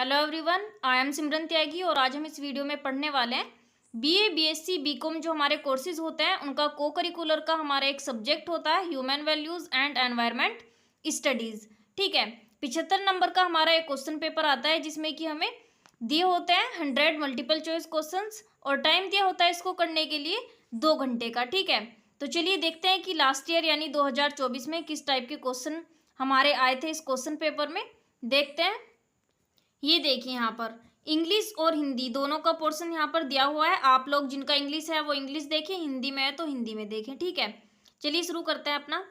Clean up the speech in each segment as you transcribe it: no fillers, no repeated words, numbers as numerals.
Hello everyone, I am सिमरन त्यागी और आज हम इस वीडियो में पढ़ने वाले हैं बीए, बीएससी, बीकॉम जो हमारे कोर्सेज होते हैं उनका को करिकुलर का हमारा एक सब्जेक्ट होता है human values and environment studies. ठीक है, 75 नंबर का हमारा एक क्वेश्चन पेपर आता है जिसमें कि हमें दिए होते हैं 100 मल्टीपल चॉइस क्वेश्चंस और टाइम दिया होता है इसको करने के लिए 2 घंटे का। ठीक है, तो चलिए देखते हैं कि लास्ट ईयर यानी 2024 में किस टाइप के क्वेश्चन हमारे आए थे इस क्वेश्चन पेपर में। देखते हैं। ये देखिए यहाँ पर इंग्लिश और हिंदी दोनों का पोर्शन यहाँ पर दिया हुआ है। आप लोग जिनका इंग्लिश है वो इंग्लिश देखें, हिंदी में है तो हिंदी में देखें। ठीक है, चलिए शुरू करते हैं अपना।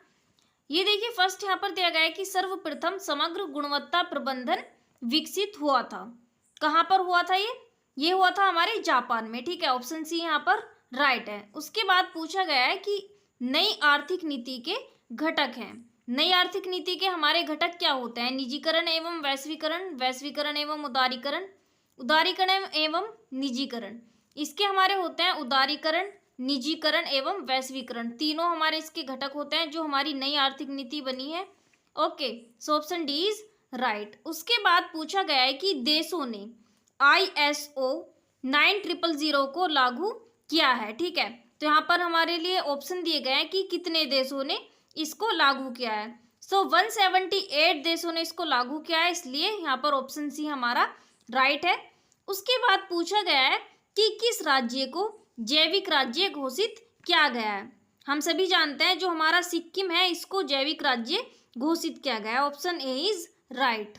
ये देखिए फर्स्ट यहाँ पर दिया गया है कि सर्वप्रथम समग्र गुणवत्ता प्रबंधन विकसित हुआ था। कहाँ पर हुआ था ये हुआ था हमारे जापान में। ठीक है, ऑप्शन सी यहाँ पर राइट है। उसके बाद पूछा गया है कि नई आर्थिक नीति के घटक हैं। नई आर्थिक नीति के हमारे घटक क्या होते हैं? निजीकरण एवं वैश्वीकरण, वैश्वीकरण एवं उदारीकरण, उदारीकरण एवं निजीकरण। इसके हमारे होते हैं उदारीकरण, निजीकरण एवं वैश्वीकरण। तीनों हमारे इसके घटक होते हैं जो हमारी नई आर्थिक नीति बनी है। Okay, so option D is right. उसके बाद पूछा गया है कि देशों ने ISO 9000 को लागू किया है। ठीक है, तो यहाँ पर हमारे लिए ऑप्शन दिए गए हैं कि कितने देशों ने इसको लागू किया है। सो 178 देशों ने इसको लागू किया है, इसलिए यहाँ पर ऑप्शन सी हमारा राइट है। उसके बाद पूछा गया है कि किस राज्य को जैविक राज्य घोषित किया गया है। हम सभी जानते हैं जो हमारा सिक्किम है इसको जैविक राज्य घोषित किया गया है। Option A is right.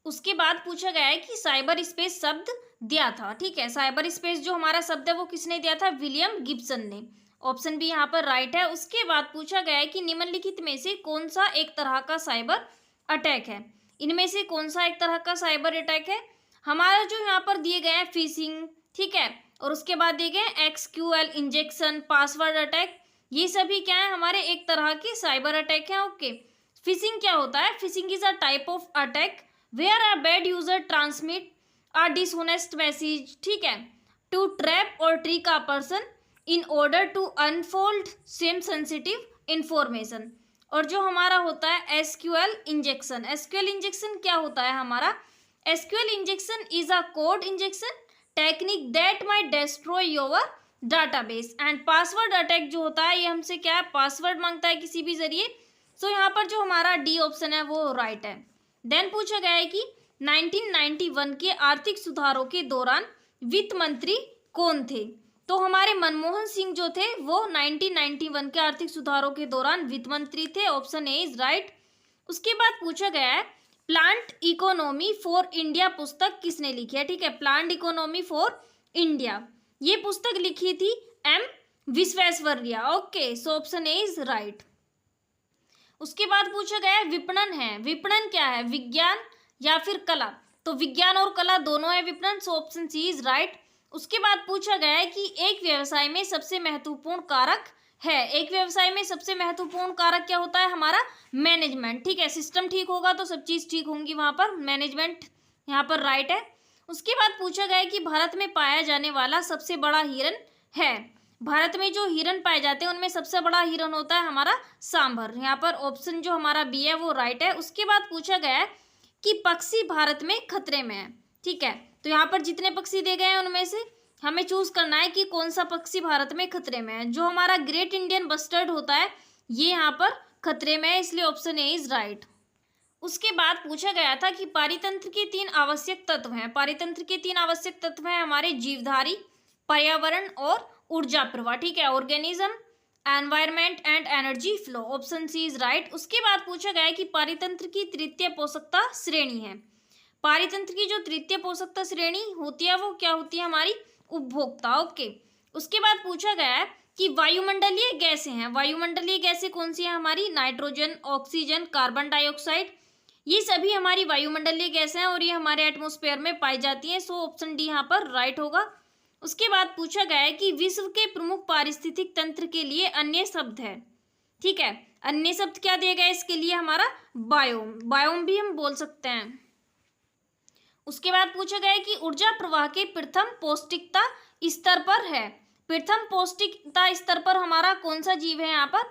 उसके बाद पूछा गया है कि साइबर स्पेस शब्द दिया था। ठीक है, साइबर स्पेस जो हमारा शब्द है वो किसने दिया था? विलियम गिब्सन ने। ऑप्शन बी यहाँ पर राइट है। उसके बाद पूछा गया है कि निम्नलिखित में से कौन सा एक तरह का साइबर अटैक है? इनमें से कौन सा एक तरह का साइबर अटैक है? हमारा जो यहाँ पर दिए गए हैं फिशिंग, ठीक है, और उसके बाद दिए गए SQL इंजेक्शन, पासवर्ड अटैक, ये सभी क्या है? हमारे एक तरह के साइबर अटैक है। ओके, फिशिंग क्या होता है? Phishing is a type of attack where a bad user transmit a dishonest message, ठीक है, टू ट्रैप और trick a person in order to unfold same sensitive information. और जो हमारा होता है SQL इंजेक्शन, SQL इंजेक्शन क्या होता है हमारा? SQL injection is a code injection technique that might destroy your database. And password attack जो होता है ये हमसे क्या है? पासवर्ड मांगता है किसी भी जरिए। सो यहाँ पर जो हमारा डी ऑप्शन है वो राइट है। देन पूछा गया है कि 1991 के आर्थिक सुधारों के दौरान वित्त मंत्री कौन थे? तो हमारे मनमोहन सिंह जो थे वो 1991 के आर्थिक सुधारों के दौरान वित्त मंत्री थे। Option A is right. उसके बाद पूछा गया है प्लांट इकोनॉमी फॉर इंडिया पुस्तक किसने लिखी है? ठीक है, प्लांट इकोनॉमी फॉर इंडिया ये पुस्तक लिखी थी M Visvesvaraya. Okay, so option A is right. उसके बाद पूछा गया है विपणन है। विपणन क्या है? विज्ञान या फिर कला? तो विज्ञान और कला दोनों है विपणन, so option C is right. उसके बाद पूछा गया है कि एक व्यवसाय में सबसे महत्वपूर्ण कारक है। एक व्यवसाय में सबसे महत्वपूर्ण कारक क्या होता है? हमारा मैनेजमेंट। ठीक है, सिस्टम ठीक होगा तो सब चीज ठीक होंगी, वहां पर मैनेजमेंट यहाँ पर राइट है। उसके बाद पूछा गया है कि भारत में पाया जाने वाला सबसे बड़ा हिरन है। भारत में जो हिरन पाए जाते हैं उनमें सबसे बड़ा हिरन होता है हमारा सांभर। यहाँ पर ऑप्शन जो हमारा बी है वो राइट है। उसके बाद पूछा गया है कि पक्षी भारत में खतरे में है। ठीक है, तो यहाँ पर जितने पक्षी दिए गए हैं उनमें से हमें चूज करना है कि कौन सा पक्षी भारत में खतरे में है। जो हमारा ग्रेट इंडियन बस्टर्ड होता है ये यहाँ पर खतरे में है, इसलिए ऑप्शन ए इज राइट। उसके बाद पूछा गया था कि पारितंत्र के 3 आवश्यक तत्व हैं। पारितंत्र के 3 आवश्यक तत्व हैं हमारे जीवधारी, पर्यावरण और ऊर्जा प्रवाह। ठीक है, organism, environment and energy flow. Option C is right. उसके बाद पूछा गया है कि पारितंत्र की तृतीय पोषकता श्रेणी है। पारितंत्र की जो तृतीय पोषकता श्रेणी होती है वो क्या होती है? हमारी उपभोक्ता। ओके, उसके बाद पूछा गया है कि वायुमंडलीय गैसें हैं। वायुमंडलीय गैसें कौन सी है? हमारी नाइट्रोजन, ऑक्सीजन, कार्बन डाइऑक्साइड, ये सभी हमारी वायुमंडलीय गैसें हैं और ये हमारे एटमॉस्फेयर में पाई जाती हैं। सो ऑप्शन डी यहाँ पर राइट होगा। उसके बाद पूछा गया है कि विश्व के प्रमुख पारिस्थितिक तंत्र के लिए अन्य शब्द है। ठीक है, अन्य शब्द क्या दिया गया इसके लिए? हमारा बायोम, बायोम भी हम बोल सकते हैं। उसके बाद पूछा गया है कि ऊर्जा प्रवाह के प्रथम पौष्टिकता स्तर पर है। प्रथम पौष्टिकता स्तर पर हमारा कौन सा जीव है? यहाँ पर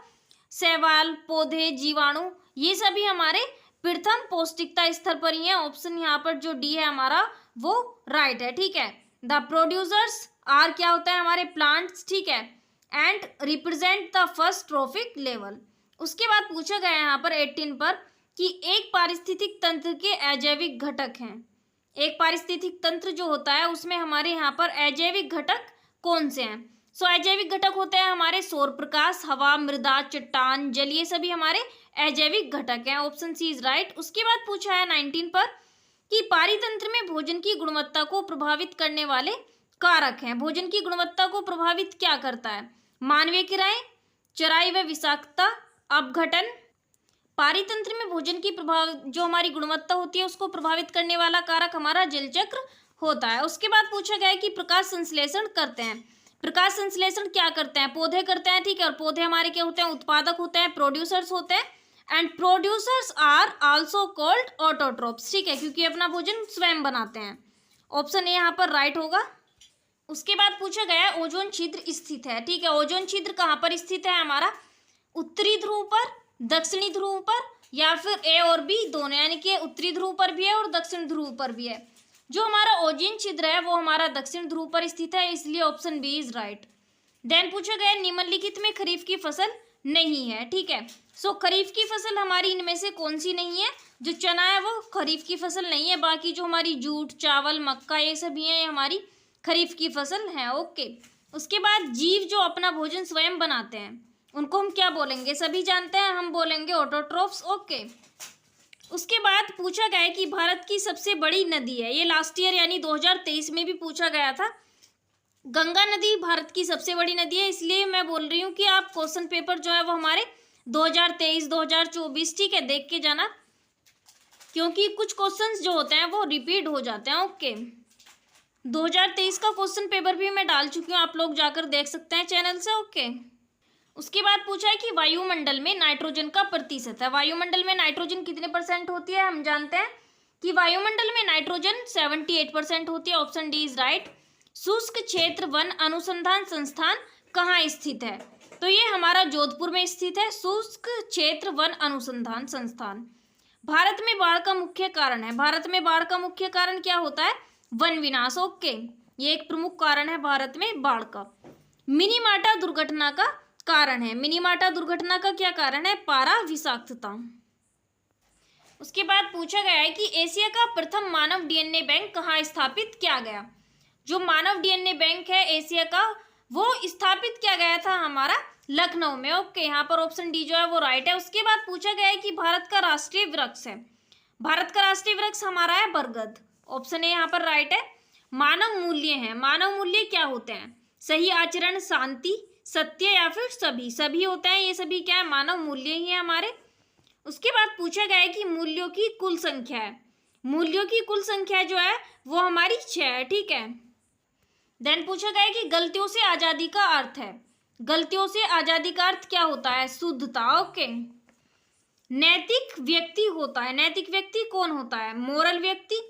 शैवाल, पौधे, जीवाणु, ये सभी हमारे प्रथम पौष्टिकता स्तर पर ही है। ऑप्शन यहाँ पर जो डी है हमारा वो राइट है, ठीक है। द प्रोड्यूसर्स आर क्या होता है हमारे प्लांट्स, ठीक है, and represent the first trophic level. उसके बाद पूछा गया है यहाँ पर 18 पर कि एक पारिस्थितिक तंत्र के अजैविक घटक हैं। एक पारिस्थितिक तंत्र जो होता है उसमें हमारे यहाँ पर अजैविक घटक कौन से हैं? सो अजैविक घटक होते हैं हमारे सौर प्रकाश, हवा, मृदा, चट्टान, जल, ये सभी हमारे अजैविक घटक हैं। Option C is right. उसके बाद पूछा है 19 पर कि पारितंत्र में भोजन की गुणवत्ता को प्रभावित करने वाले कारक हैं। भोजन की गुणवत्ता को प्रभावित क्या करता है? मानवीय क्रियाएं, चराई व विषाक्तता, अपघटन। पारितंत्र में भोजन की प्रभाव जो हमारी गुणवत्ता होती है उसको प्रभावित करने वाला कारक हमारा जल चक्र होता है। उसके बाद पूछा गया है कि प्रकाश संश्लेषण करते हैं। प्रकाश संश्लेषण क्या करते हैं? पौधे करते हैं, ठीक है। और पौधे हमारे क्या होते हैं? उत्पादक होते हैं, प्रोड्यूसर्स होते हैं। And producers are also called autotrophs, ठीक है, क्योंकि अपना भोजन स्वयं बनाते हैं। ऑप्शन ए यहाँ पर राइट होगा। उसके बाद पूछा गया है ओजोन छिद्र स्थित है, ठीक है। ओजोन छिद्र कहाँ पर स्थित है हमारा? उत्तरी ध्रुव पर, दक्षिणी ध्रुव पर, या फिर ए और बी दोनों, यानी कि उत्तरी ध्रुव पर भी है और दक्षिण ध्रुव पर भी है। जो हमारा ओजोन छिद्र है वो हमारा दक्षिण ध्रुव पर स्थित है, इसलिए option B is right. Then पूछा गया निम्नलिखित में खरीफ की फसल नहीं है, ठीक है। सो खरीफ की फसल हमारी इनमें से कौन सी नहीं है? जो चना है वो खरीफ की फसल नहीं है, बाकी जो हमारी जूट, चावल, मक्का ये सभी हैं, ये हमारी खरीफ की फसल है। ओके। उसके बाद जीव जो अपना भोजन स्वयं बनाते हैं उनको हम क्या बोलेंगे? सभी जानते हैं, हम बोलेंगे ऑटोट्रोफ्स। ओके। उसके बाद पूछा गया है कि भारत की सबसे बड़ी नदी है, ये लास्ट ईयर यानी 2023 में भी पूछा गया था। गंगा नदी भारत की सबसे बड़ी नदी है, इसलिए मैं बोल रही हूँ कि आप क्वेश्चन पेपर जो है वो हमारे 2023, 2024, ठीक है, देख के जाना, क्योंकि कुछ क्वेश्चंस जो होते हैं वो रिपीट हो जाते हैं। ओके। 2023 का क्वेश्चन पेपर भी मैं डाल चुकी हूँ, आप लोग जाकर देख सकते हैं चैनल से। ओके। उसके बाद पूछा है कि वायुमंडल में नाइट्रोजन का प्रतिशत है। वायुमंडल में नाइट्रोजन कितने % होती है? हम जानते हैं कि वायुमंडल में नाइट्रोजन 78% होती है। Option D is right. शुष्क क्षेत्र वन अनुसंधान संस्थान कहाँ स्थित है? तो ये हमारा जोधपुर में स्थित है, शुष्क क्षेत्र वन अनुसंधान संस्थान। भारत में बाढ़ का मुख्य कारण है। भारत में बाढ़ का मुख्य कारण क्या होता है? वन विनाश। ओके, ये एक प्रमुख कारण है भारत में बाढ़ का। मिनीमाटा दुर्घटना का कारण है। मिनीमाटा दुर्घटना का क्या कारण है? पारा विषाक्तता। उसके बाद पूछा गया है कि एशिया का प्रथम मानव डीएनए बैंक कहाँ स्थापित किया गया? जो मानव डीएनए बैंक है एशिया का वो स्थापित किया गया था हमारा लखनऊ में। ओके, यहाँ पर ऑप्शन डी जो है वो राइट है। उसके बाद पूछा गया है कि भारत का राष्ट्रीय वृक्ष है। भारत का राष्ट्रीय वृक्ष हमारा है बरगद। ऑप्शन ए यहाँ पर राइट है। मानव मूल्य है। मानव मूल्य क्या होते हैं? सही आचरण, शांति, सत्य, या फिर सभी? सभी होते हैं, ये सभी क्या है? मानव मूल्य ही है हमारे। उसके बाद पूछा गया है कि मूल्यों की कुल संख्या है। मूल्यों की कुल संख्या जो है वो हमारी 6 है, ठीक है। देन पूछा गया है कि गलतियों से आजादी का अर्थ है। गलतियों से आजादी का अर्थ क्या होता है? शुद्धता। ओके। नैतिक व्यक्ति होता है। नैतिक व्यक्ति कौन होता है? मोरल व्यक्ति,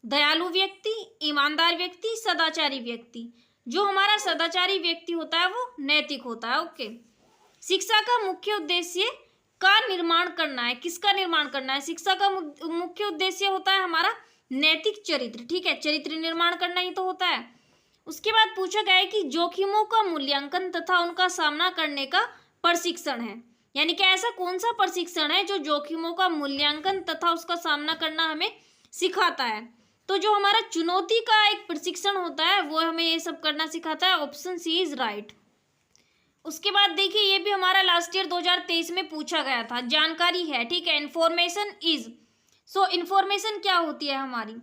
दयालु व्यक्ति, ईमानदार व्यक्ति, सदाचारी व्यक्ति। जो हमारा सदाचारी व्यक्ति होता है वो नैतिक होता है। ओके। शिक्षा का मुख्य उद्देश्य का निर्माण करना है। किसका निर्माण करना है? शिक्षा का मुख्य उद्देश्य होता है हमारा नैतिक चरित्र, ठीक है, चरित्र निर्माण करना ही तो होता है। उसके बाद पूछा गया है कि जोखिमों का मूल्यांकन तथा उनका सामना करने का प्रशिक्षण है। यानी कि ऐसा कौन सा प्रशिक्षण है जो जोखिमों का मूल्यांकन तथा उसका सामना करना हमें सिखाता है? तो जो हमारा चुनौती का एक प्रशिक्षण होता है वो हमें ये सब करना सिखाता है। Option C is right. उसके बाद देखिए ये भी हमारा लास्ट ईयर 2023 में पूछा गया था, जानकारी है, ठीक है। इन्फॉर्मेशन इज, सो इन्फॉर्मेशन क्या होती है हमारी?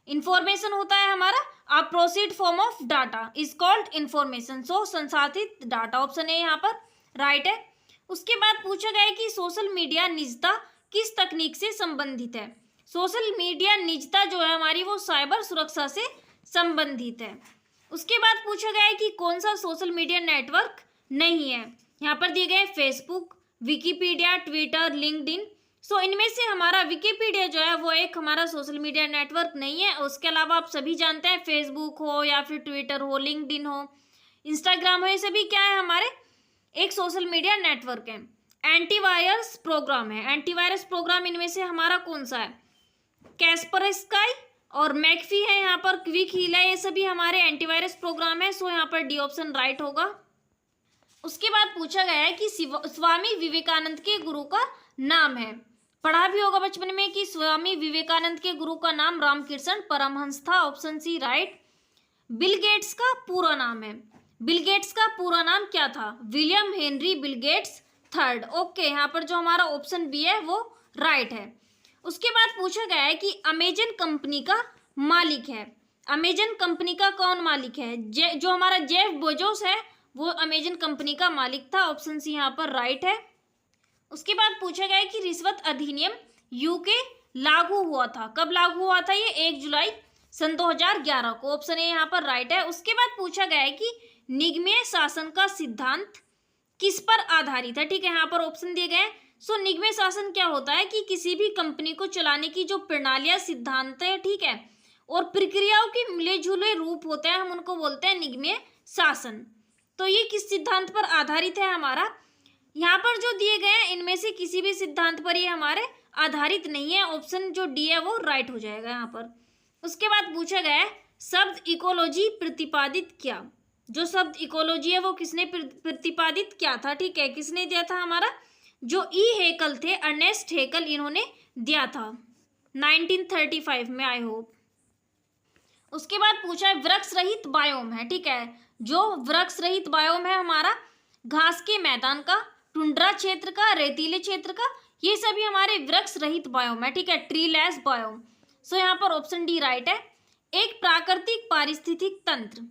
इन्फॉर्मेशन होता है हमारा a processed form of data is called information. So संसाधित डाटा। ऑप्शन ए यहाँ पर राइट है। उसके बाद पूछा गया है कि सोशल मीडिया निजता किस तकनीक से संबंधित है? सोशल मीडिया निजता जो है हमारी वो साइबर सुरक्षा से संबंधित है। उसके बाद पूछा गया है कि कौन सा सोशल मीडिया नेटवर्क नहीं है? यहाँ पर दिए गए फेसबुक, विकिपीडिया, ट्विटर, लिंक्डइन। सो इनमें से हमारा विकिपीडिया जो है वो एक हमारा सोशल मीडिया नेटवर्क नहीं है। उसके अलावा आप सभी जानते हैं फेसबुक हो या फिर ट्विटर हो, लिंक्डइन हो, इंस्टाग्राम हो, ये सभी क्या है? हमारे एक सोशल मीडिया नेटवर्क है। एंटीवायरस प्रोग्राम है। एंटीवायरस प्रोग्राम इनमें से हमारा कौन सा है? कैस्परस्काई और मैकफी है, यहाँ पर क्विक हील है, ये सभी हमारे एंटीवायरस प्रोग्राम है। सो यहाँ पर डी ऑप्शन राइट होगा। उसके बाद पूछा गया है कि स्वामी विवेकानंद के गुरु का नाम है। पढ़ा भी होगा बचपन में कि स्वामी विवेकानंद के गुरु का नाम रामकृष्ण परमहंस था। Option C right. Bill Gates का पूरा नाम है। बिल गेट्स का पूरा नाम क्या था? William Henry Bill Gates third. Okay, यहाँ पर जो हमारा ऑप्शन बी है वो राइट है। उसके बाद पूछा गया है कि अमेजन कंपनी का मालिक है। अमेजन कंपनी का कौन मालिक है? जो हमारा जेफ बेजोस है वो अमेजन कंपनी का मालिक था। ऑप्शन सी यहाँ पर राइट है। उसके बाद पूछा गया है कि रिश्वत अधिनियम यूके लागू हुआ था। कब लागू हुआ था? ये 1 जुलाई सन 2011 को। ऑप्शन ए यहाँ पर राइट है। उसके बाद पूछा गया है कि निगमीय शासन का सिद्धांत किस पर आधारित है? ठीक है, यहाँ पर ऑप्शन दिए गए। सो निगमीय शासन क्या होता है कि किसी भी कंपनी को चलाने की जो प्रणालियां, सिद्धांत है, ठीक है, और प्रक्रियाओं के मिले जुले रूप होते हैं, हम उनको बोलते हैं निगमीय शासन। तो ये किस सिद्धांत पर आधारित है हमारा? यहाँ पर जो दिए गए हैं इनमें से किसी भी सिद्धांत पर ये हमारे आधारित नहीं है। ऑप्शन जो डी है वो राइट हो जाएगा यहाँ पर। उसके बाद पूछा गया है शब्द इकोलॉजी प्रतिपादित किया। जो शब्द इकोलॉजी है वो किसने प्रतिपादित किया था? ठीक है, किसने दिया था? हमारा जो हेकल थे, अर्नेस्ट हेकल, इन्होंने दिया था 1935 में, आई होप। उसके बाद पूछा है वृक्ष रहित बायोम है। ठीक है, जो वृक्ष रहित बायोम है हमारा घास के मैदान का, टुंड्रा क्षेत्र का, रेतीले क्षेत्र का, ये सभी हमारे वृक्ष रहित बायोम है। ठीक है, ट्रीलेस बायोम। सो यहाँ पर ऑप्शन डी राइट है। एक प्राकृतिक पारिस्थितिक तंत्र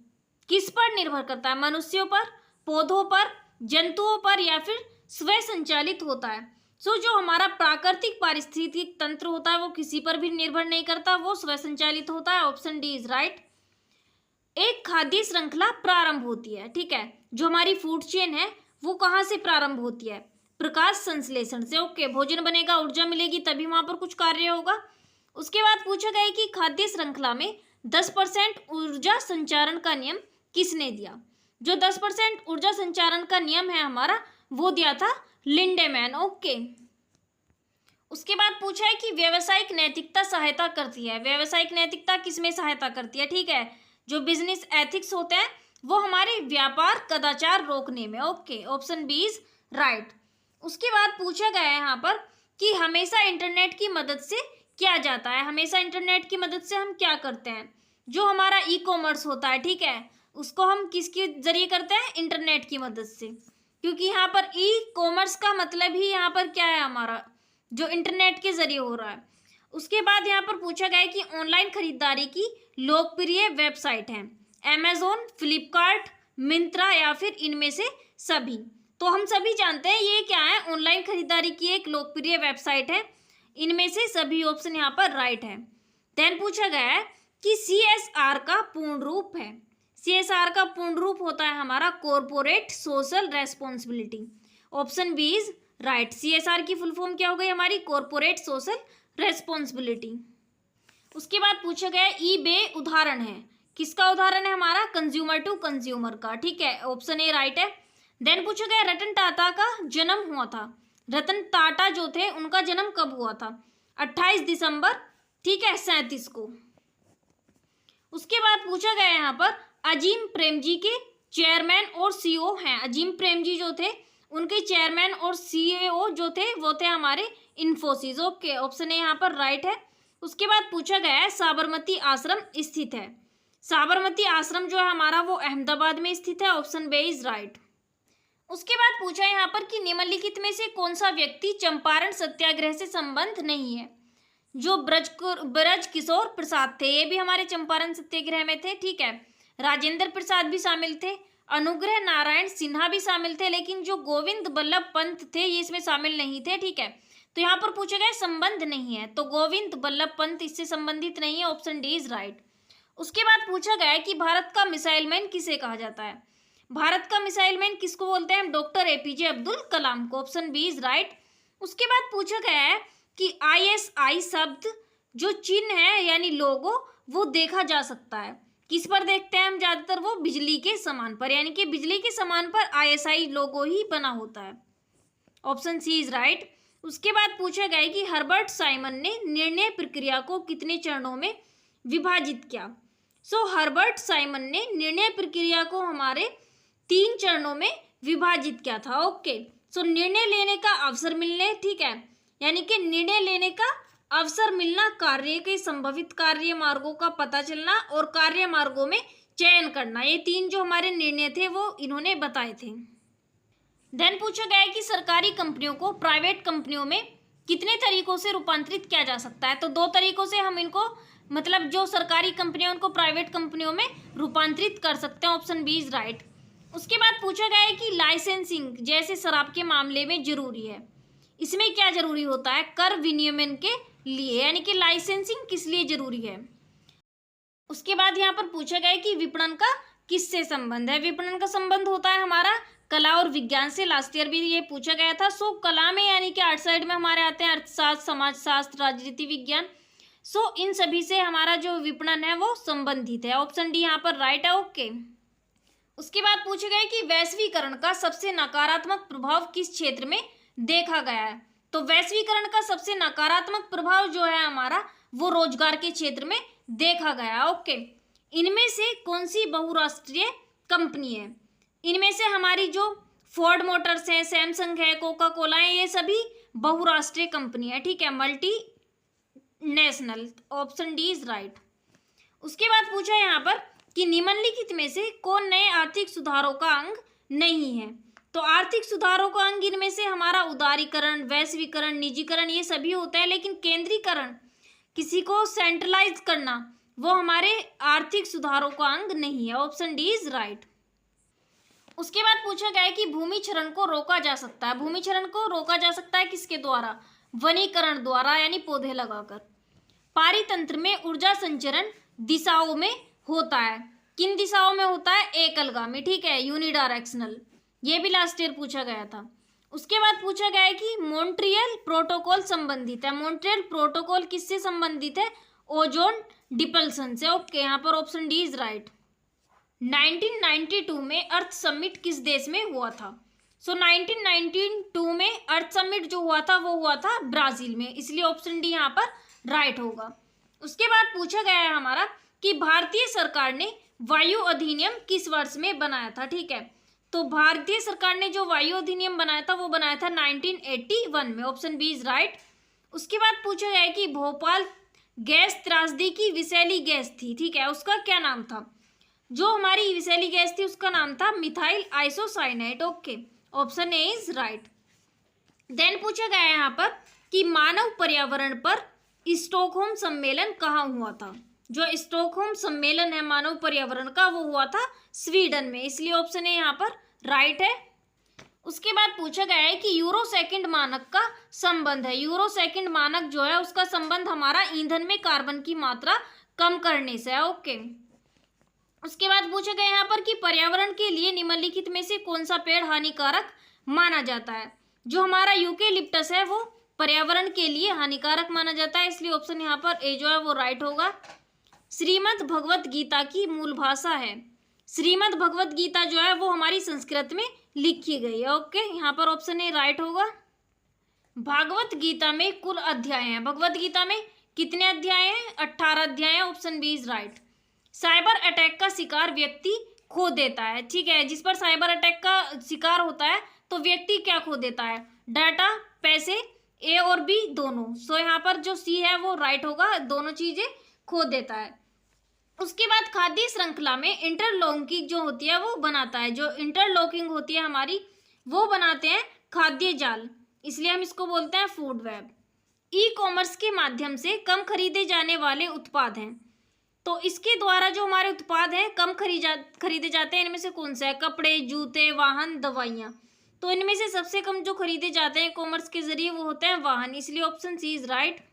किस पर निर्भर करता है? मनुष्यों पर, पौधों पर, जंतुओं पर, या फिर स्वयं संचालित होता है? सो जो हमारा प्राकृतिक पारिस्थितिक तंत्र होता है वो किसी पर भी निर्भर नहीं करता, वो स्वयं संचालित होता है। Option D is right. एक खाद्य श्रृंखला प्रारंभ होती है। ठीक है, जो हमारी फूड चेन है वो कहाँ से प्रारंभ होती है? प्रकाश संश्लेषण से। ओके, भोजन बनेगा, ऊर्जा मिलेगी, तभी वहां पर कुछ कार्य होगा। उसके बाद पूछा गया कि खाद्य श्रृंखला में 10% ऊर्जा संचारण का नियम किसने दिया? जो 10% ऊर्जा संचारण का नियम है हमारा वो दिया था लिंडेमैन। ओके, उसके बाद पूछा है कि व्यावसायिक नैतिकता सहायता करती है। व्यावसायिक नैतिकता किसमें सहायता करती है? ठीक है, जो बिजनेस एथिक्स होते हैं वो हमारे व्यापार कदाचार रोकने में। Okay, option B is right. उसके बाद पूछा गया है यहाँ पर कि हमेशा इंटरनेट की मदद से क्या जाता है? हमेशा इंटरनेट की मदद से हम क्या करते हैं? जो हमारा ई कॉमर्स होता है, ठीक है, उसको हम किसके जरिए करते हैं? इंटरनेट की मदद से, क्योंकि यहाँ पर ई कॉमर्स का मतलब ही यहाँ पर क्या है? हमारा जो इंटरनेट के जरिए हो रहा है। उसके बाद यहाँ पर पूछा गया है कि ऑनलाइन खरीदारी की लोकप्रिय वेबसाइट है अमेजोन, फ्लिपकार्ट, मिंत्रा, या फिर इनमें से सभी? तो हम सभी जानते हैं ये क्या है? ऑनलाइन खरीदारी की एक लोकप्रिय वेबसाइट है। इनमें से सभी ऑप्शन यहाँ पर राइट है। देन पूछा गया है कि CSR का पूर्ण रूप है। CSR का पूर्ण रूप होता है हमारा corporate social responsibility. Option B is right. CSR की फुल फॉर्म क्या हो गई हमारी? Corporate social responsibility. उसके बाद पूछा गया eBay उदाहरण है। किसका उदाहरण है? हमारा कंज्यूमर टू कंज्यूमर का। ठीक है, ऑप्शन ए राइट है। देन पूछा गया रतन टाटा का जन्म हुआ था। रतन टाटा जो थे उनका जन्म कब हुआ था? 28 दिसंबर, ठीक है, 37 को। उसके बाद पूछा गया यहाँ पर अजीम प्रेमजी के चेयरमैन और CEO हैं। अजीम प्रेमजी जो थे उनके चेयरमैन और CEO जो थे वो थे हमारे इन्फोसिस। ओके, ऑप्शन ए यहाँ पर राइट है। उसके बाद पूछा गया है साबरमती आश्रम स्थित है। साबरमती आश्रम जो है हमारा वो अहमदाबाद में स्थित है। Option B is right. उसके बाद पूछा है यहाँ पर कि निम्नलिखित में से कौन सा व्यक्ति चंपारण सत्याग्रह से संबंध नहीं है? जो ब्रज किशोर प्रसाद थे, ये भी हमारे चंपारण सत्याग्रह में थे। ठीक है, राजेंद्र प्रसाद भी शामिल थे, अनुग्रह नारायण सिन्हा भी शामिल थे, लेकिन जो गोविंद बल्लभ पंत थे ये इसमें शामिल नहीं थे। ठीक है, तो यहाँ पर पूछा गया संबंध नहीं है, तो गोविंद बल्लभ पंत इससे संबंधित नहीं है। Option D is right. उसके बाद पूछा गया है कि भारत का मिसाइल मैन किसे कहा जाता है? भारत का मिसाइल मैन किसको बोलते हैं? डॉक्टर APJ अब्दुल कलाम को। Option B is right. उसके बाद पूछा गया है कि ISI शब्द जो चिन्ह है यानी लोगो वो देखा जा सकता है। किस पर देखते हैं हम ज्यादातर? वो बिजली के समान पर, यानी कि बिजली के समान पर ISI लोगो ही बना होता है। Option C is right. उसके बाद पूछा गया है कि हर्बर्ट साइमन ने निर्णय प्रक्रिया को कितने चरणों में विभाजित किया। सो हर्बर्ट साइमन ने निर्णय प्रक्रिया को हमारे 3 चरणों में विभाजित किया था। ओके, सो निर्णय लेने का अवसर मिलने, ठीक है, यानी कि निर्णय लेने का अवसर मिलना, कार्य के संभावित कार्य मार्गों का पता चलना और कार्य मार्गों में चयन करना, ये 3 जो हमारे निर्णय थे वो इन्होंने बताए थे। देन पूछा गया है कि सरकारी कंपनियों को प्राइवेट कंपनियों में कितने तरीकों से रूपांतरित किया जा सकता है। तो 2 तरीकों से हम इनको, मतलब जो सरकारी कंपनियां उनको प्राइवेट कंपनियों में रूपांतरित कर सकते हैं। Option B is right. उसके बाद पूछा गया है कि लाइसेंसिंग जैसे शराब के मामले में जरूरी है, इसमें क्या जरूरी होता है, कर विनियमन के लिए, यानी कि लाइसेंसिंग किस लिए जरूरी है। उसके बाद यहाँ पर पूछा गया है कि विपणन का किससे संबंध है। विपणन का संबंध होता है हमारा कला और विज्ञान से। लास्ट ईयर भी ये पूछा गया था। सो कला में यानी कि आर्ट साइड में हमारे आते हैं अर्थशास्त्र, समाजशास्त्र, राजनीति विज्ञान। सो इन सभी से हमारा जो विपणन है वो संबंधित है। ऑप्शन डी यहाँ पर राइट है। ओके, उसके बाद पूछा गया है कि वैश्वीकरण का सबसे नकारात्मक प्रभाव किस क्षेत्र में देखा गया है। तो वैश्वीकरण का सबसे नकारात्मक प्रभाव जो है हमारा वो रोजगार के क्षेत्र में देखा गया। ओके, इनमें से कौन सी बहुराष्ट्रीय कंपनी है। इनमें से हमारी जो फोर्ड मोटर्स है, सैमसंग है, कोका कोला है, ये सभी बहुराष्ट्रीय कंपनी है, ठीक है, multi national. Option D is right. उसके बाद पूछा है यहाँ पर कि निम्नलिखित में से कौन नए आर्थिक सुधारों का अंग नहीं है। तो आर्थिक सुधारों का अंग इनमें से हमारा उदारीकरण, वैश्वीकरण, निजीकरण, ये सभी होता है, लेकिन केंद्रीकरण, किसी को सेंट्रलाइज करना, वो हमारे आर्थिक सुधारों का अंग नहीं है। Option D is right. उसके बाद पूछा गया है कि भूमि क्षरण को रोका जा सकता है। भूमि क्षरण को रोका जा सकता है किसके द्वारा, वनीकरण द्वारा, यानी पौधे लगाकर। पारितंत्र में ऊर्जा संचरण दिशाओं में होता है। किन दिशाओं में होता है, एकलगामी, ठीक है, यूनिडायरेक्शनल। ये भी लास्ट ईयर पूछा गया था। उसके बाद पूछा गया है कि मॉन्ट्रियल प्रोटोकॉल संबंधित है। मॉन्ट्रियल प्रोटोकॉल किससे संबंधित है, ओजोन डिप्लशन से। ओके, यहाँ पर ऑप्शन डी इज राइट। 1992 में अर्थ समिट किस देश में हुआ था। सो 1992 में अर्थ समिट जो हुआ था वो हुआ था ब्राजील में, इसलिए ऑप्शन डी यहाँ पर राइट होगा। उसके बाद पूछा गया है हमारा कि भारतीय सरकार ने वायु अधिनियम किस वर्ष में बनाया था, ठीक है। तो भारतीय सरकार ने जो वायु अधिनियम बनाया था वो बनाया था 1981 में। Option B is right. उसके बाद पूछा गया है कि भोपाल गैस त्रासदी की विषैली गैस थी, ठीक है, उसका क्या नाम था। जो हमारी विषैली गैस थी उसका नाम था methyl isocyanate. Okay, option A is right. Then पूछा गया है यहाँ पर कि मानव पर्यावरण पर स्टॉकहोम सम्मेलन कहाँ हुआ था। जो स्टॉकहोम सम्मेलन है मानव पर्यावरण का वो हुआ था स्वीडन में, इसलिए ऑप्शन ए यहाँ पर राइट है। उसके बाद पूछा गया है कि यूरो सेकंड मानक का संबंध है। यूरो सेकंड मानक जो है उसका संबंध हमारा ईंधन में कार्बन की मात्रा कम करने से है। ओके, उसके बाद पूछा गया यहाँ पर कि पर्यावरण के लिए निम्नलिखित में से कौन सा पेड़ हानिकारक माना जाता है। जो हमारा यूकेलिप्टस है वो पर्यावरण के लिए हानिकारक माना जाता है, इसलिए ऑप्शन यहाँ पर ए जो है वो राइट होगा। श्रीमद् भगवत गीता की मूल भाषा है। श्रीमद् भगवत गीता जो है वो हमारी संस्कृत में लिखी गई है। ओके, यहाँ पर ऑप्शन ए राइट होगा। भागवत गीता में कुल अध्याय हैं। भगवत गीता में कितने अध्याय हैं, 18 अध्याय हैं। Option B is right. Cyber attack का शिकार व्यक्ति खो देता है, ठीक है, जिस पर साइबर अटैक का शिकार होता है तो व्यक्ति क्या खो देता है, डाटा, पैसे, ए और बी दोनों। सो यहाँ पर जो सी है वो राइट होगा, दोनों चीजें खो देता है। उसके बाद खाद्य श्रृंखला में इंटरलॉकिंग जो होती है वो बनाता है। जो इंटरलॉकिंग होती है हमारी वो बनाते हैं खाद्य जाल, इसलिए हम इसको बोलते हैं फूड वेब। ई कॉमर्स के माध्यम से कम खरीदे जाने वाले उत्पाद हैं। तो इसके द्वारा जो हमारे उत्पाद हैं कम खरीदे जाते हैं, इनमें से कौन सा है, कपड़े, जूते, वाहन, दवाइयाँ। तो इनमें से सबसे कम जो खरीदे जाते हैं कॉमर्स के जरिए वो होते हैं वाहन, इसलिए ऑप्शन सी इज राइट।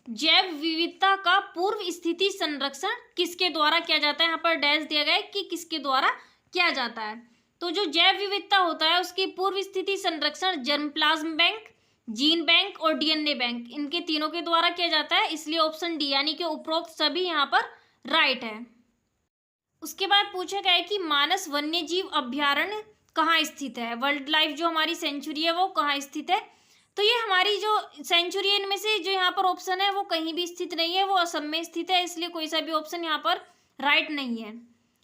जैव विविधता का पूर्व स्थिति संरक्षण किसके द्वारा किया जाता है। यहाँ पर डैश दिया गया है कि किसके द्वारा किया जाता है। तो जो जैव विविधता होता है उसकी पूर्व स्थिति संरक्षण germ plasm bank, gene bank और डीएनए बैंक, इनके तीनों के द्वारा किया जाता है, इसलिए ऑप्शन डी यानी कि उपरोक्त सभी यहाँ पर राइट है। उसके बाद पूछा गया है कि मानस वन्य जीव अभ्यारण्य कहाँ स्थित है, वाइल्ड लाइफ जो हमारी सेंचुरी है वो कहाँ स्थित है। तो ये हमारी जो सेंचुरी है इनमें से जो यहाँ पर ऑप्शन है वो कहीं भी स्थित नहीं है, वो असम में स्थित है, इसलिए कोई सा भी ऑप्शन यहाँ पर राइट नहीं है,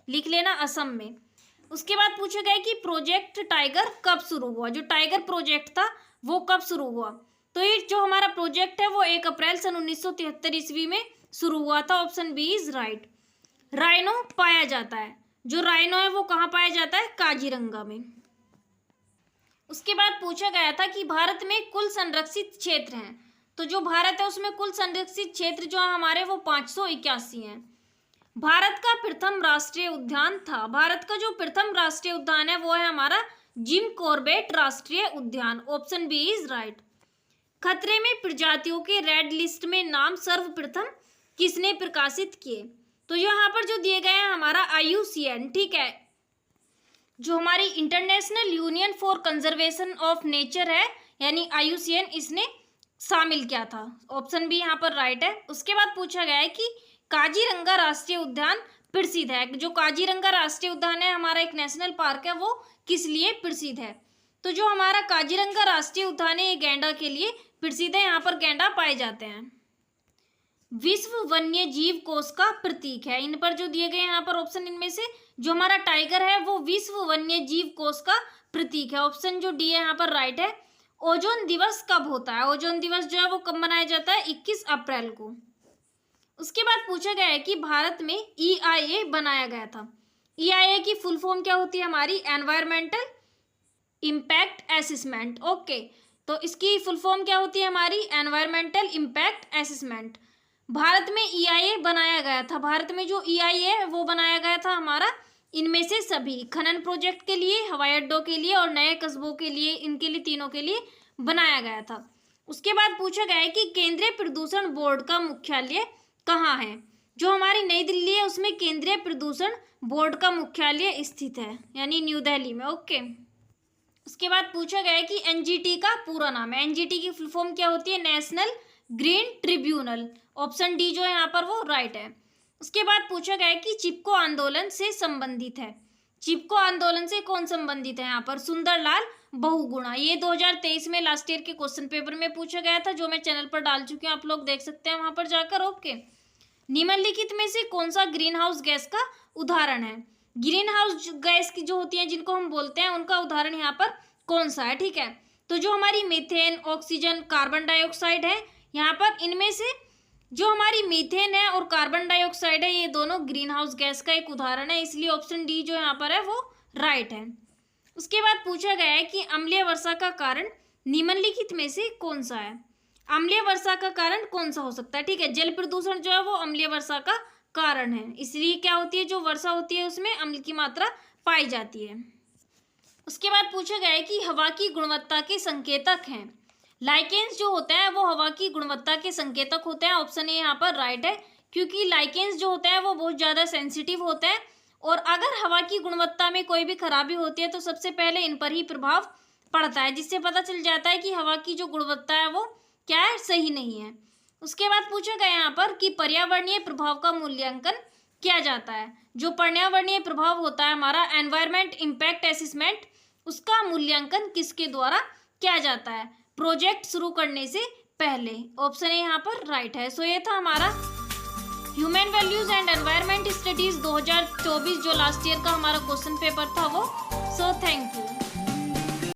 लिख लेना असम में। उसके बाद पूछा गया कि प्रोजेक्ट टाइगर कब शुरू हुआ, जो टाइगर प्रोजेक्ट था वो कब शुरू हुआ। तो ये जो हमारा प्रोजेक्ट है वो 1 अप्रैल सन 1973 ईस्वी में शुरू हुआ था, option B is right. Rhino पाया जाता है, जो राइनो है वो कहाँ पाया जाता है, काजीरंगा में। उसके बाद पूछा गया था कि भारत में कुल संरक्षित क्षेत्र हैं, तो जो भारत है उसमें कुल संरक्षित क्षेत्र जो है हमारे वो 581 हैं। भारत का प्रथम राष्ट्रीय उद्यान था, भारत का जो प्रथम राष्ट्रीय उद्यान है वो है हमारा जिम कॉर्बेट राष्ट्रीय उद्यान, ऑप्शन बी इज राइट। खतरे में प्रजातियों के रेड लिस्ट में नाम सर्वप्रथम किसने प्रकाशित किए, तो यहाँ पर जो दिए गए हैं हमारा IUCN, ठीक है, जो हमारी international union for conservation of nature है यानी IUCN, इसने शामिल किया था, ऑप्शन बी यहाँ पर राइट है। उसके बाद पूछा गया है कि काजीरंगा राष्ट्रीय उद्यान प्रसिद्ध है, जो काजीरंगा राष्ट्रीय उद्यान है हमारा एक नेशनल पार्क है वो किस लिए प्रसिद्ध है, तो जो हमारा काजीरंगा राष्ट्रीय उद्यान है ये गैंडा के लिए प्रसिद्ध है, यहाँ पर गैंडा पाए जाते हैं। विश्व वन्य जीव कोष का प्रतीक है, इन पर जो दिए गए यहाँ पर ऑप्शन, इनमें से जो हमारा टाइगर है वो विश्व वन्य जीव कोष का प्रतीक है, ऑप्शन जो डी है यहाँ पर राइट है। ओजोन दिवस कब होता है, ओजोन दिवस जो है वो कब मनाया जाता है, 21 अप्रैल को। उसके बाद पूछा गया है कि भारत में EIA बनाया गया था, EIA की फुल फॉर्म क्या होती है हमारी, एनवायरमेंटल इम्पैक्ट असेसमेंट, ओके, तो इसकी फुल फॉर्म क्या होती है हमारी, एनवायरमेंटल इम्पैक्ट असेसमेंट। भारत में EIA बनाया गया था, भारत में जो EIA है वो बनाया गया था हमारा इनमें से सभी खनन प्रोजेक्ट के लिए, हवाई अड्डों के लिए और नए कस्बों के लिए, इनके लिए तीनों के लिए बनाया गया था। उसके बाद पूछा गया है कि केंद्रीय प्रदूषण बोर्ड का मुख्यालय कहाँ है, जो हमारी नई दिल्ली है उसमें केंद्रीय प्रदूषण बोर्ड का मुख्यालय स्थित है, यानी न्यू दिल्ली में, ओके। उसके बाद पूछा गया है कि NGT का पूरा नाम है, NGT की फुल फॉर्म क्या होती है, national green tribunal, option D जो है यहाँ पर वो राइट है। उसके बाद पूछा गया है कि चिपको आंदोलन से संबंधित है, चिपको आंदोलन से कौन संबंधित है यहाँ पर, सुंदरलाल बहुगुणा, ये 2023 में लास्ट ईयर के क्वेश्चन पेपर में पूछा गया था, जो मैं चैनल पर डाल चुकी हूँ, आप लोग देख सकते हैं वहां पर जाकर, ओके। निम्नलिखित में से कौन सा ग्रीन हाउस गैस का उदाहरण है, ग्रीन हाउस गैस की जो होती है जिनको हम बोलते हैं उनका उदाहरण यहाँ पर कौन सा है, ठीक है, तो जो हमारी मीथेन, ऑक्सीजन, कार्बन डाइऑक्साइड है, यहाँ पर इनमें से जो हमारी मीथेन है और कार्बन डाइऑक्साइड है ये दोनों ग्रीन हाउस गैस का एक उदाहरण है, इसलिए ऑप्शन डी जो यहाँ पर है वो राइट है। उसके बाद पूछा गया है कि अम्लीय वर्षा का कारण निम्नलिखित में से कौन सा है, अम्लीय वर्षा का कारण कौन सा हो सकता है, ठीक है, जल प्रदूषण जो है वो अम्लीय वर्षा का कारण है, इसलिए क्या होती है, जो वर्षा होती है उसमें अम्ल की मात्रा पाई जाती है। उसके बाद पूछा गया है कि हवा की गुणवत्ता के संकेतक हैं, लाइकेंस जो होते हैं वो हवा की गुणवत्ता के संकेतक होते हैं, ऑप्शन ए यहाँ पर राइट है, क्योंकि लाइकेंस जो होते हैं वो बहुत ज़्यादा सेंसिटिव होते हैं और अगर हवा की गुणवत्ता में कोई भी खराबी होती है तो सबसे पहले इन पर ही प्रभाव पड़ता है, जिससे पता चल जाता है कि हवा की जो गुणवत्ता है वो क्या है, सही नहीं है। उसके बाद पूछा गया यहाँ पर कि पर्यावरणीय प्रभाव का मूल्यांकन किया जाता है, जो पर्यावरणीय प्रभाव होता है हमारा एनवायरमेंट इम्पैक्ट असेसमेंट, उसका मूल्यांकन किसके द्वारा किया जाता है, प्रोजेक्ट शुरू करने से पहले, ऑप्शन ए यहाँ पर राइट है। सो ये था हमारा human values and environment studies 2024 जो लास्ट ईयर का हमारा क्वेश्चन पेपर था वो। So thank you.